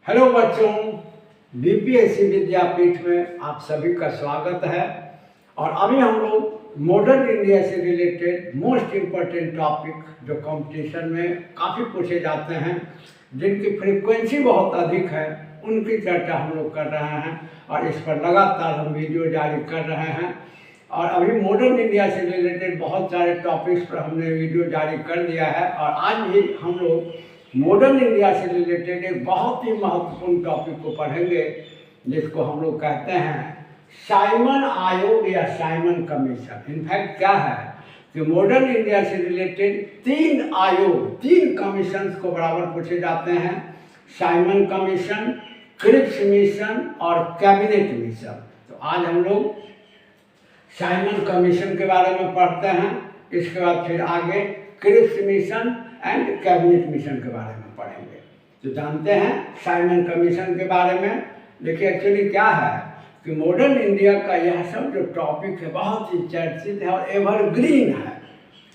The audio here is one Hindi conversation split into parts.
हेलो बच्चों, बीपीएससी विद्यापीठ में आप सभी का स्वागत है। और अभी हम लोग मॉडर्न इंडिया से रिलेटेड मोस्ट इम्पोर्टेंट टॉपिक जो कंपटीशन में काफ़ी पूछे जाते हैं, जिनकी फ्रीक्वेंसी बहुत अधिक है, उनकी चर्चा हम लोग कर रहे हैं और इस पर लगातार हम वीडियो जारी कर रहे हैं। और अभी मॉडर्न इंडिया से रिलेटेड बहुत सारे टॉपिक्स पर हमने वीडियो जारी कर दिया है और आज भी हम लोग मॉडर्न इंडिया से रिलेटेड एक बहुत ही महत्वपूर्ण टॉपिक को पढ़ेंगे, जिसको हम लोग कहते हैं साइमन आयोग या साइमन कमीशन। इनफैक्ट क्या है कि मॉडर्न इंडिया से रिलेटेड तीन आयोग, तीन कमीशन को बराबर पूछे जाते हैं: साइमन कमीशन, क्रिप्स मिशन और कैबिनेट मिशन। तो आज हम लोग साइमन कमीशन के बारे में पढ़ते हैं, इसके बाद फिर आगे Cripps mission and cabinet mission के बारे में पढ़ेंगे। तो जानते हैं साइमन कमीशन के बारे में। देखिए एक्चुअली क्या है कि मॉडर्न इंडिया का यह सब जो टॉपिक है बहुत ही चर्चित है और एवरग्रीन है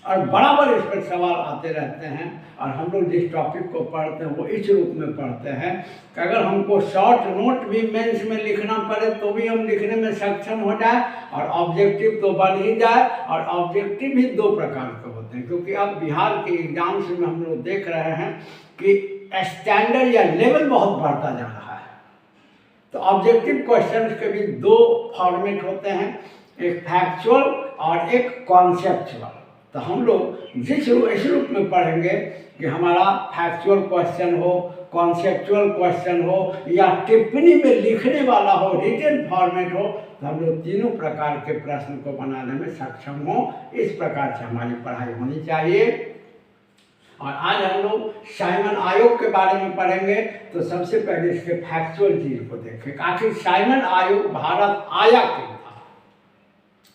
और बराबर इस पर सवाल आते रहते हैं। और हम लोग जिस टॉपिक को पढ़ते हैं वो इस रूप में पढ़ते हैं कि अगर हमको शॉर्ट नोट भी मेंस में लिखना पड़े तो भी हम लिखने में सक्षम हो जाए और ऑब्जेक्टिव तो बन ही जाए। और ऑब्जेक्टिव भी दो प्रकार के होते हैं, क्योंकि अब बिहार के एग्जाम्स में हम लोग देख रहे हैं कि स्टैंडर्ड या लेवल बहुत बढ़ता जा रहा है। तो ऑब्जेक्टिव क्वेश्चंस के भी दो फॉर्मेट होते हैं, एक फैक्चुअल और एक कॉन्सेप्चुअल। तो हम लोग इस रूप में पढ़ेंगे कि हमारा फैक्चुअल क्वेश्चन हो, कॉन्सेप्चुअल क्वेश्चन हो या टिप्पणी में लिखने वाला हो, रिटन फॉर्मेट हो, तो हम लोग तीनों प्रकार के प्रश्न को बनाने में सक्षम हो। इस प्रकार से हमारी पढ़ाई होनी चाहिए। और आज हम लोग साइमन आयोग के बारे में पढ़ेंगे। तो सबसे पहले इसके फैक्चुअल चीज को देखें, आखिर साइमन आयोग भारत आया क्यों था,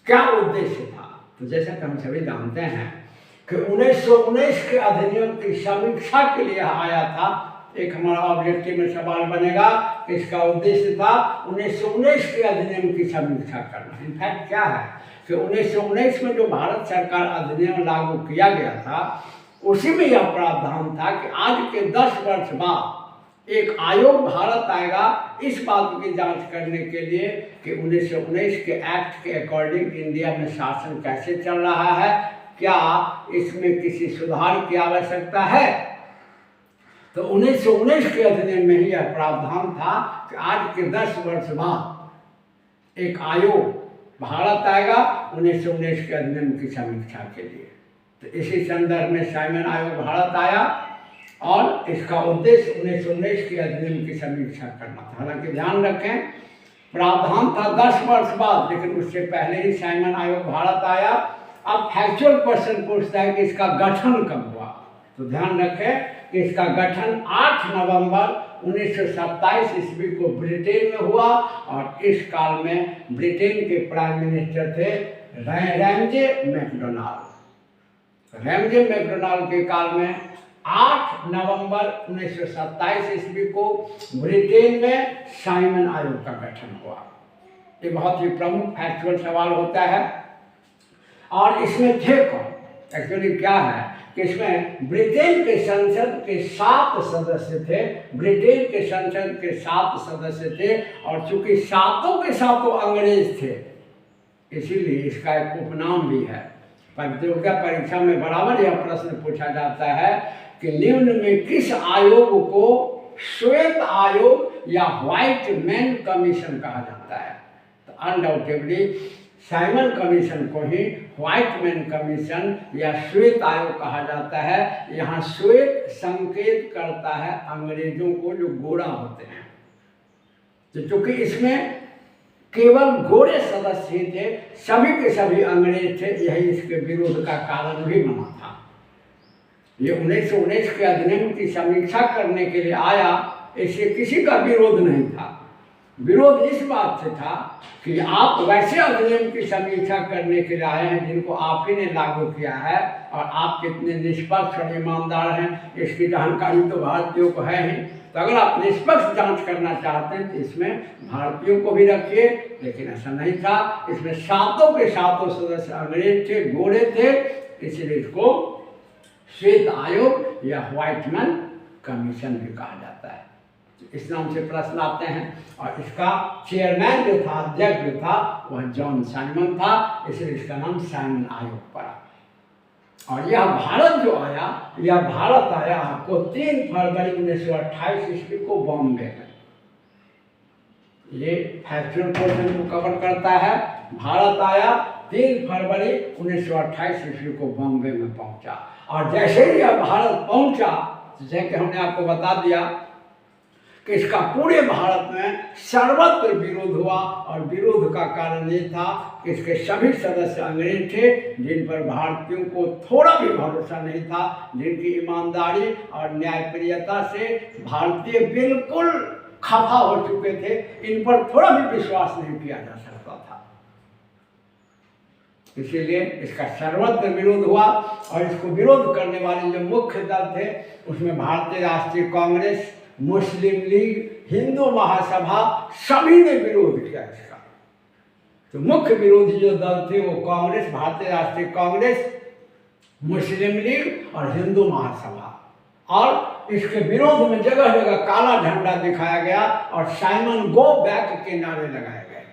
क्या उद्देश्य था। तो जैसा कि हम सभी जानते हैं कि 1919 के अधिनियम की समीक्षा के लिए आया था। एक हमारा ऑब्जेक्टिव में सवाल बनेगा कि इसका उद्देश्य था 1919 के अधिनियम की समीक्षा करना। इनफैक्ट क्या है कि 1919 में जो भारत सरकार अधिनियम लागू किया गया था, उसी में यह प्रावधान था कि आज के 10 वर्ष बाद एक आयोग भारत आएगा इस बात की जांच करने के लिए कि 1919 के एक्ट के अकॉर्डिंग इंडिया में शासन कैसे चल रहा है, क्या इसमें किसी सुधार की आवश्यकता है। तो 1919 के अधिनियम में ही यह प्रावधान था कि आज के 10 वर्ष बाद एक आयोग भारत आएगा 1919 के अधिनियम की समीक्षा के लिए। तो इसी संदर्भ में साइमन आयोग भारत आया और इसका उद्देश्य 1919 के अधिनियम की समीक्षा करना था। हालांकि ध्यान रखें, प्रावधान था 10 वर्ष बाद, लेकिन उससे पहले ही साइमन आयोग भारत आया। अब फैक्चुअल क्वेश्चन पूछता है कि इसका गठन कब हुआ। तो ध्यान रखें कि इसका गठन 8 नवंबर 1927 ईस्वी को ब्रिटेन में हुआ और इस काल में ब्रिटेन के प्राइम मिनिस्टर थे रैमजे मैकडोनाल्ड। रैमजे मैकडोनाल्ड के काल में 8 नवंबर 1927 ईस्वी को ब्रिटेन में साइमन आयोग का गठन हुआ। ये बहुत ही प्रमुख फैक्चुअल सवाल होता है। और इसमें थे कौन? एक्चुअली क्या है कि इसमें ब्रिटेन के संसद के 7 सदस्य थे। ब्रिटेन के संसद के 7 सदस्य थे और चूंकि सातों के सातों अंग्रेज थे, इसीलिए इसका एक उपनाम भी है। प्रतियोगिता परीक्षा में बराबर यह प्रश्न पूछा जाता है कि निम्न में किस आयोग को श्वेत आयोग या व्हाइट मैन कमीशन कहा जाता है। तो अनडाउटेबली साइमन कमीशन को ही व्हाइट मैन कमीशन या श्वेत आयोग कहा जाता है। यहाँ श्वेत संकेत करता है अंग्रेजों को जो गोरा होते हैं। तो चूंकि इसमें केवल गोरे सदस्य थे, सभी के सभी अंग्रेज थे, यही इसके विरोध का कारण भी बना था। ये 1919 के अधिनियम की समीक्षा करने के लिए आया, इससे किसी का विरोध नहीं था। विरोध इस बात से था कि आप वैसे अधिनियम की समीक्षा करने के लिए आए हैं जिनको आप ही ने लागू किया है और आप कितने निष्पक्ष और ईमानदार हैं, इसकी जानकारी तो भारतीयों को है ही। तो अगर आप निष्पक्ष जांच करना चाहते हैं तो इसमें भारतीयों को भी रखिए, लेकिन ऐसा नहीं था। इसमें सातों के सातों सदस्य अंग्रेज थे, गोरे थे, इसलिए इसको श्वेत आयोग या व्हाइट मैन कमीशन भी कहा जाता है। इस नाम से प्रश्न आते हैं। और इसका चेयरमैन जो था, अध्यक्ष जो था, वह जॉन साइमन था, इसलिए इसका नाम साइमन आयोग पड़ा। और यह भारत जो आया, यह भारत आया आपको 3 फरवरी 1928 ईस्वी को बॉम्बे में। ये फैक्चुअल पोर्शन को कवर करता है। भारत आया 3 फरवरी 1928 ईस्वी को बॉम्बे में पहुंचा। और जैसे ही यह भारत पहुंचा, जैसे कि हमने आपको बता दिया कि इसका पूरे भारत में सर्वत्र विरोध हुआ। और विरोध का कारण ये था कि इसके सभी सदस्य अंग्रेज थे, जिन पर भारतीयों को थोड़ा भी भरोसा नहीं था, जिनकी ईमानदारी और न्यायप्रियता से भारतीय बिल्कुल खफा हो चुके थे। इन पर थोड़ा भी विश्वास नहीं किया जा सकता था, इसीलिए इसका सर्वत्र विरोध हुआ। और इसको विरोध करने वाले जो मुख्य दल थे, उसमें भारतीय राष्ट्रीय कांग्रेस, मुस्लिम लीग, हिंदू महासभा, सभी ने विरोध किया इसका। तो मुख्य विरोधी जो दल थे वो कांग्रेस, भारतीय राष्ट्रीय कांग्रेस, मुस्लिम लीग और हिंदू महासभा। और इसके विरोध में जगह जगह काला झंडा दिखाया गया और साइमन गो बैक के नारे लगाए गए।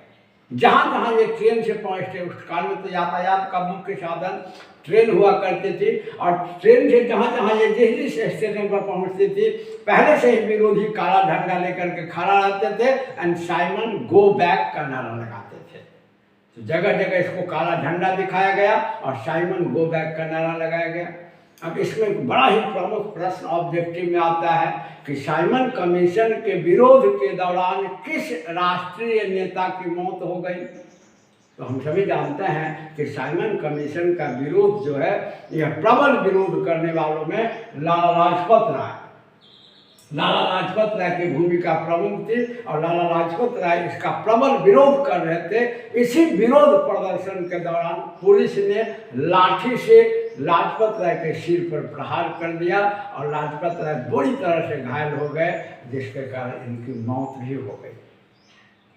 जहाँ जहाँ ये ट्रेन से पहुँचते, उस काल में तो यातायात का मुख्य साधन ट्रेन हुआ करती थी। और ट्रेन से जहाँ जहाँ ये जिस स्टेशन पर पहुँचती थी, पहले से ही विरोधी काला झंडा लेकर के खड़ा रहते थे एंड साइमन गो बैक का नारा लगाते थे। तो जगह जगह इसको काला झंडा दिखाया गया और साइमन गो बैक का नारा लगाया गया। अब इसमें एक बड़ा ही प्रमुख प्रश्न ऑब्जेक्टिव में आता है कि साइमन कमीशन के विरोध के दौरान किस राष्ट्रीय नेता की मौत हो गई। तो हम सभी जानते हैं कि साइमन कमीशन का विरोध जो है, यह प्रबल विरोध करने वालों में लाला लाजपत राय की भूमिका प्रमुख थी। और लाला लाजपत राय इसका प्रबल विरोध कर रहे थे। इसी विरोध प्रदर्शन के दौरान पुलिस ने लाठी से लाजपत राय के सिर पर प्रहार कर दिया और लाजपत राय बुरी तरह से घायल हो गए, जिसके कारण इनकी मौत भी हो गई।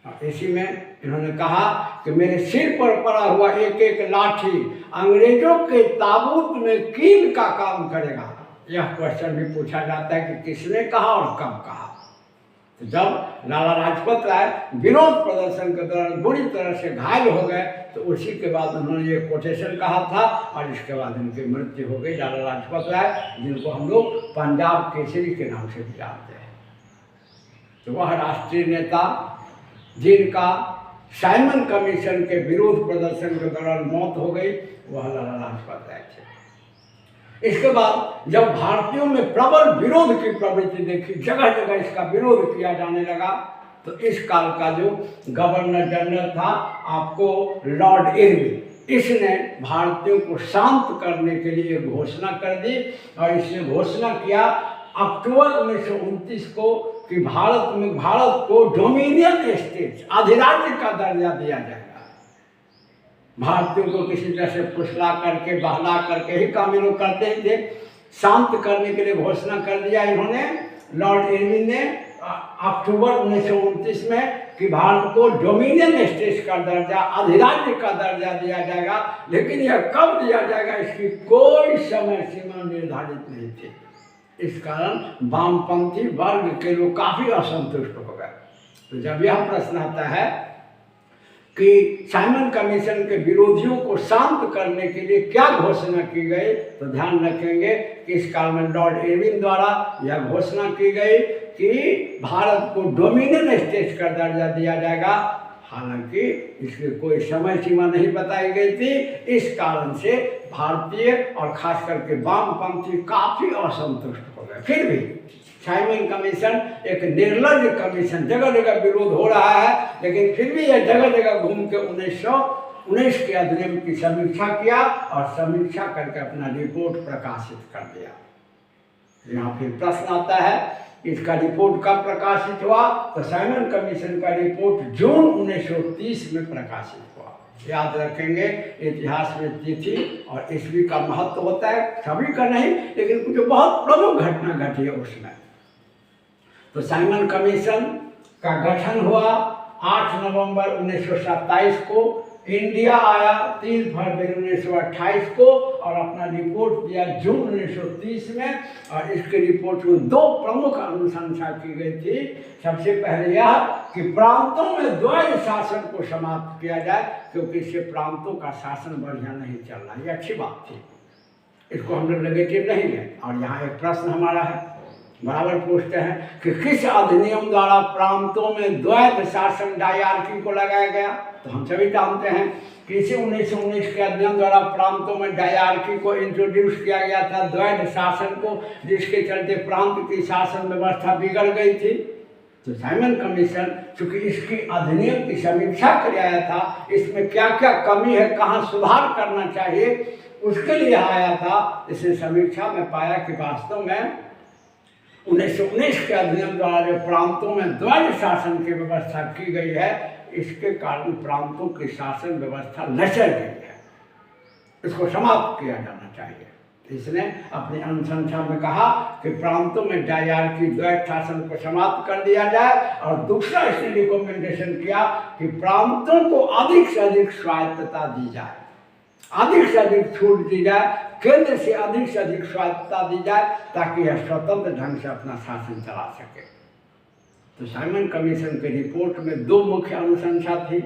और इसी में इन्होंने कहा कि मेरे सिर पर पड़ा हुआ एक एक लाठी अंग्रेजों के ताबूत में कील का काम करेगा। यह क्वेश्चन भी पूछा जाता है कि किसने कहा और कब कहा। तो जब लाला लाजपत राय विरोध प्रदर्शन के दौरान बुरी तरह से घायल हो गए, तो उसी के बाद उन्होंने ये कोटेशन कहा था और इसके बाद इनकी मृत्यु हो गई। लाला लाजपत राय, जिनको हम लोग पंजाब केसरी के नाम से भी जानते हैं। तो वह राष्ट्रीय नेता जिनका साइमन कमीशन के विरोध प्रदर्शन के दौरान मौत हो गई, वह लाला लाजपत राय थे। इसके बाद जब भारतीयों में प्रबल विरोध की प्रवृत्ति देखी, जगह जगह इसका विरोध किया जाने लगा, तो इस काल का जो गवर्नर जनरल था आपको लॉर्ड इरविन, इसने भारतीयों को शांत करने के लिए घोषणा कर दी। और इसने घोषणा किया अक्टूबर 1929 को कि भारत को डोमिनियन स्टेट, अधिराज्य का दर्जा दिया जाएगा। भारतीयों को किसी तरह से फुसला करके, बहला करके ही काम लोग करते थे। शांत करने के लिए घोषणा कर दिया इन्होंने, लॉर्ड इरविन ने, अक्टूबर 1929 में कि भारत को डोमिनियन स्टेट का दर्जा, अधिराज्य का दर्जा दिया जाएगा। लेकिन यह कब दिया जाएगा, इसकी कोई समय सीमा निर्धारित नहीं थी। इस कारण वामपंथी वर्ग के लोग काफ़ी असंतुष्ट हो गए। तो जब यह प्रश्न आता है कि साइमन कमीशन के विरोधियों को शांत करने के लिए क्या घोषणा की गई, तो ध्यान रखेंगे कि इस काल में लॉर्ड इरविन द्वारा यह घोषणा की गई कि भारत को डोमिनियन स्टेट का दर्जा दिया जाएगा। हालांकि इसकी कोई समय सीमा नहीं बताई गई थी। इस कारण से भारतीय और खास करके वामपंथी काफ़ी असंतुष्ट हो गए। फिर भी साइमन कमीशन एक निर्लज कमीशन, जगह जगह विरोध हो रहा है, लेकिन फिर भी यह जगह जगह घूम के 1919 के अधिनियम की समीक्षा किया और समीक्षा करके अपना रिपोर्ट प्रकाशित कर दिया। यहाँ फिर प्रश्न आता है इसका रिपोर्ट कब प्रकाशित हुआ, तो साइमन कमीशन का रिपोर्ट जून 1930 में प्रकाशित हुआ। याद रखेंगे इतिहास में तिथि और ईस्वी का महत्व होता है, सभी का नहीं, लेकिन कुछ बहुत प्रमुख घटना घटी है उसमें। तो साइमन कमीशन का गठन हुआ 8 नवंबर 1927 को। इंडिया आया 3 फरवरी 1928 को और अपना रिपोर्ट दिया जून 1930 में। और इसके रिपोर्ट में 2 प्रमुख अनुशंसा की गई थी। सबसे पहले यह कि प्रांतों में द्वैध शासन को समाप्त किया जाए, क्योंकि इससे प्रांतों का शासन बढ़िया नहीं चल रहा। ये अच्छी बात थी, इसको हम लोग नेगेटिव नहीं लें। और यहाँ एक प्रश्न हमारा है, बराबर पूछते हैं कि किस अधिनियम द्वारा प्रांतों में द्वैध शासन डायरकी को लगाया गया। तो हम सभी जानते हैं कि इसी 1919 के अधिनियम द्वारा प्रांतों में डायरकी को इंट्रोड्यूस किया गया था, द्वैध शासन को, जिसके चलते प्रांत की शासन व्यवस्था बिगड़ गई थी। तो साइमन कमीशन चूंकि इसकी अधिनियम की समीक्षा कर आया था, इसमें क्या क्या कमी है, कहाँ सुधार करना चाहिए, उसके लिए आया था। इसने समीक्षा में पाया कि वास्तव में 1919 के अधिनियम द्वारा जो प्रांतों में द्वैध शासन की व्यवस्था की गई है, इसके कारण प्रांतों की शासन व्यवस्था लचर गई है, इसको समाप्त किया जाना चाहिए। इसने अपनी अनुशंसा में कहा कि प्रांतों में डायरकी द्वैध शासन को समाप्त कर दिया जाए। और दूसरा इसने रिकमेंडेशन किया कि प्रांतों को अधिक से अधिक स्वायत्तता दी जाए, अधिक से अधिक छूट दी जाए, केंद्र से अधिक स्वायत्तता दी जाए, ताकि यह स्वतंत्र ढंग से अपना शासन चला सके। तो साइमन कमीशन के रिपोर्ट में 2 मुख्य अनुशंसा थी।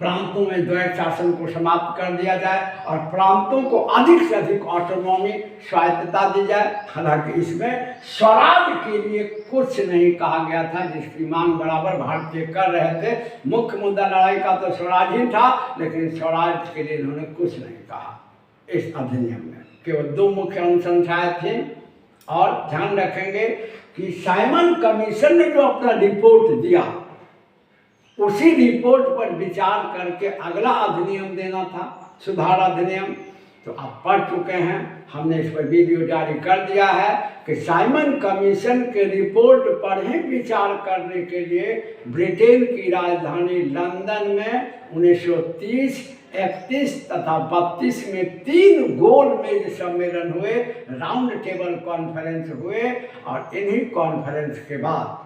प्रांतों में द्वैध शासन को समाप्त कर दिया जाए और प्रांतों को अधिक से अधिक ऑटोनॉमी, स्वायत्तता दी जाए। हालांकि इसमें स्वराज के लिए कुछ नहीं कहा गया था, जिसकी मांग बराबर भारतीय कर रहे थे। मुख्य मुद्दा लड़ाई का तो स्वराज ही था, लेकिन स्वराज के लिए इन्होंने कुछ नहीं कहा इस अधिनियम में। केवल 2 मुख्य अनुशंसाएं थी। और ध्यान रखेंगे कि साइमन कमीशन ने जो अपना रिपोर्ट दिया, उसी रिपोर्ट पर विचार करके अगला अधिनियम देना था, सुधार अधिनियम। तो आप पढ़ चुके हैं, हमने इस पर वीडियो जारी कर दिया है कि साइमन कमीशन के रिपोर्ट पर ही विचार करने के लिए ब्रिटेन की राजधानी लंदन में 1930, 31 तथा 32 में 3 गोल मेज सम्मेलन हुए, राउंड टेबल कॉन्फ्रेंस हुए। और इन्हीं कॉन्फ्रेंस के बाद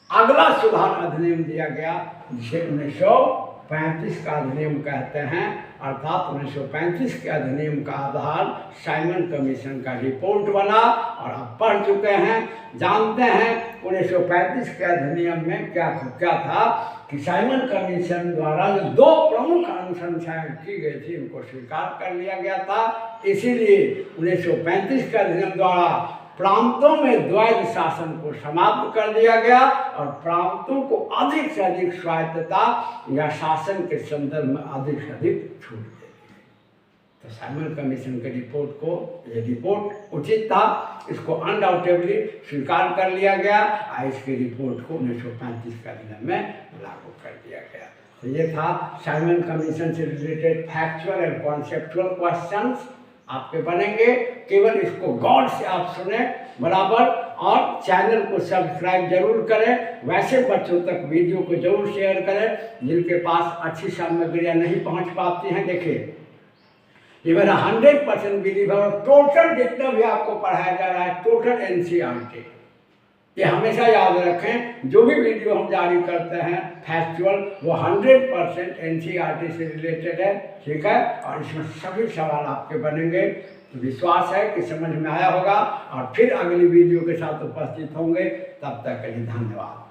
अगला सुधार अधिनियम दिया गया, जिसे 1935 का अधिनियम कहते हैं। अर्थात 1935 के अधिनियम का आधार साइमन कमीशन का रिपोर्ट बना। और आप पढ़ चुके हैं, जानते हैं 1935 के अधिनियम में क्या था कि साइमन कमीशन द्वारा जो 2 प्रमुख अनुशंसाएं की गई थी, उनको स्वीकार कर लिया गया था। इसीलिए 1935 के अधिनियम द्वारा प्रांतों में द्वैध शासन को समाप्त कर दिया गया और प्रांतों को अधिक से अधिक स्वायत्तता या शासन के संदर्भ में अधिक से अधिक छूट दी गई। तो साइमन कमीशन के रिपोर्ट को, ये रिपोर्ट उचित था, इसको अनडाउटेबली स्वीकार कर लिया गया और इसकी रिपोर्ट को 1935 के अधिनियम में लागू कर दिया गया। तो ये था साइमन कमीशन से related factual and conceptual questions आपके बनेंगे। केवल इसको गौर से आप सुने बराबर, और चैनल को सब्सक्राइब जरूर करें। वैसे बच्चों तक वीडियो को जरूर शेयर करें जिनके पास अच्छी सामग्रियाँ नहीं पहुंच पाती हैं। देखिए, ये मेरा 100% बिलीव है। और टोटल जितना भी आपको पढ़ाया जा रहा है, टोटल NCERT, ये हमेशा याद रखें, जो भी वीडियो हम जारी करते हैं फैक्चुअल, वो 100% NCERT से रिलेटेड है, ठीक है। और इसमें सभी सवाल आपके बनेंगे। तो विश्वास है कि समझ में आया होगा और फिर अगली वीडियो के साथ उपस्थित होंगे। तब तक के लिए धन्यवाद।